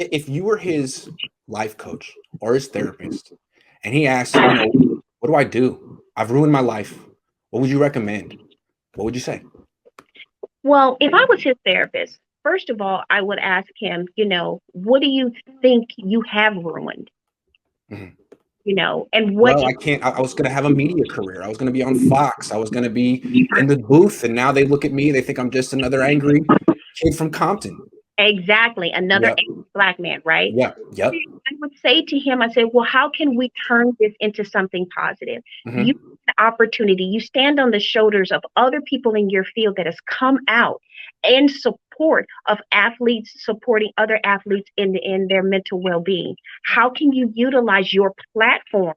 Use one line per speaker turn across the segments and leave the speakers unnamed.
If you were his life coach or his therapist, and he asked, what do I do? I've ruined my life. What would you recommend? What would you say?
Well, if I was his therapist, first of all, I would ask him, what do you think you have ruined?
Mhm.
And what
Well, I can't. I was going to have a media career. I was going to be on Fox. I was going to be in the booth. And now they look at me. They think I'm just another angry kid from Compton.
Exactly. Another
Yep.
Black man, right?
Yep. Yep.
I would say to him, I said, well, how can we turn this into something positive?
Mm-hmm.
You have the opportunity, you stand on the shoulders of other people in your field that has come out in support of athletes, supporting other athletes in their mental well-being. How can you utilize your platform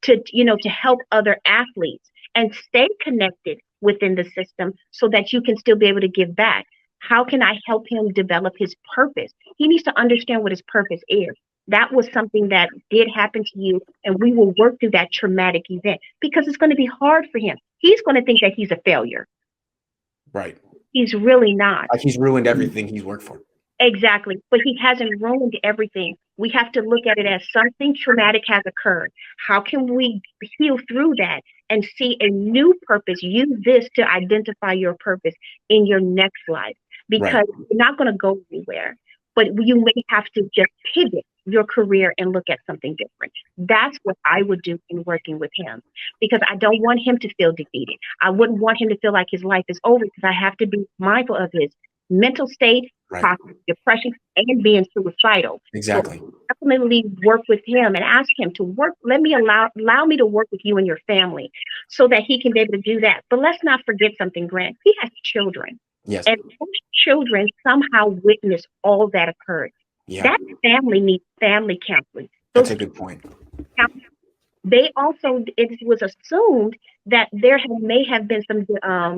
to help other athletes and stay connected within the system so that you can still be able to give back? How can I help him develop his purpose? He needs to understand what his purpose is. That was something that did happen to you, and we will work through that traumatic event because it's going to be hard for him. He's going to think that he's a failure.
Right.
He's really not.
Like he's ruined everything he's worked for.
Exactly. But he hasn't ruined everything. We have to look at it as something traumatic has occurred. How can we heal through that and see a new purpose? Use this to identify your purpose in your next life because
Right.
you're not going to go anywhere, but you may have to just pivot your career and look at something different. That's what I would do in working with him because I don't want him to feel defeated. I wouldn't want him to feel like his life is over because I have to be mindful of his mental state,
Right.
depression, and being suicidal.
Exactly.
So definitely work with him and ask him to work. Let me allow me to work with you and your family so that he can be able to do that. But let's not forget something, Grant. He has children.
Yes.
And those children somehow witnessed all that occurred.
Yeah.
That family needs family counseling.
That's a good point.
They also, it was assumed that there may have been some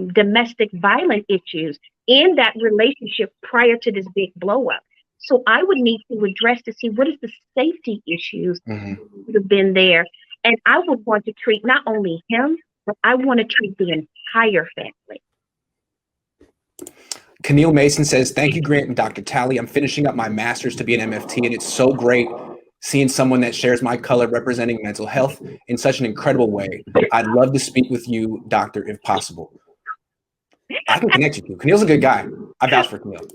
domestic violence issues in that relationship prior to this big blow up. So I would need to address to see what is the safety issues that have been there. And I would want to treat not only him, but I want to treat the entire family.
Keneal Mason says, thank you, Grant and Dr. Talley. I'm finishing up my master's to be an MFT, and it's so great seeing someone that shares my color representing mental health in such an incredible way. I'd love to speak with you, doctor, if possible. I can connect you to. Keneal's a good guy. I vouch for Keneal.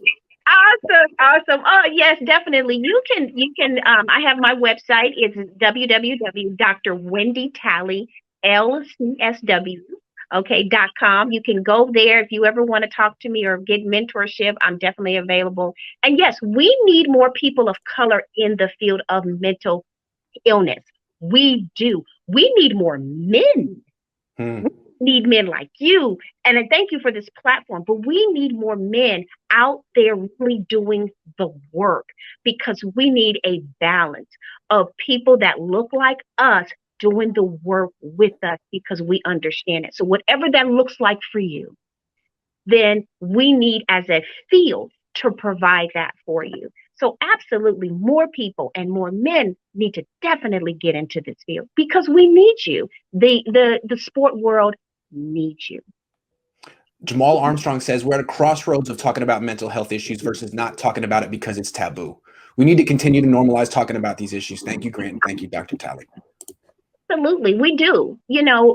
Awesome. Oh, yes, definitely. You can, I have my website. It's www.wendytalley.com. You can go there if you ever want to talk to me or get mentorship. I'm definitely available. And yes, we need more people of color in the field of mental illness. We do. We need more men. We need men like you. And I thank you for this platform, but we need more men out there really doing the work because we need a balance of people that look like us doing the work with us because we understand it. So whatever that looks like for you, then we need as a field to provide that for you. So absolutely more people and more men need to definitely get into this field because we need you. The sport world needs you.
Jamal Armstrong says, we're at a crossroads of talking about mental health issues versus not talking about it because it's taboo. We need to continue to normalize talking about these issues. Thank you, Grant. And thank you, Dr. Talley.
Absolutely, we do,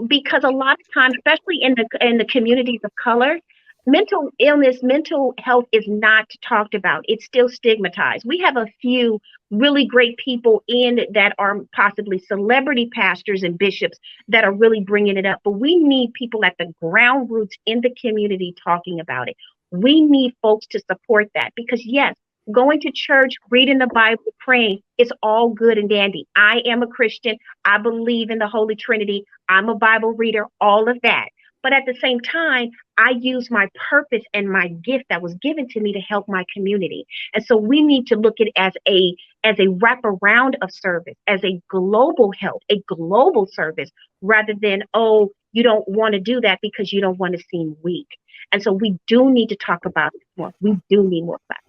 because a lot of times, especially in the communities of color, mental illness, mental health is not talked about. It's still stigmatized. We have a few really great people in that are possibly celebrity pastors and bishops that are really bringing it up. But we need people at the ground roots in the community talking about it. We need folks to support that because, yes, going to church, reading the Bible, praying, it's all good and dandy. I am a Christian. I believe in the Holy Trinity. I'm a Bible reader, all of that. But at the same time, I use my purpose and my gift that was given to me to help my community. And so we need to look at it as a wraparound of service, as a global help, a global service, rather than, oh, you don't want to do that because you don't want to seem weak. And so we do need to talk about it more. We do need more platforms.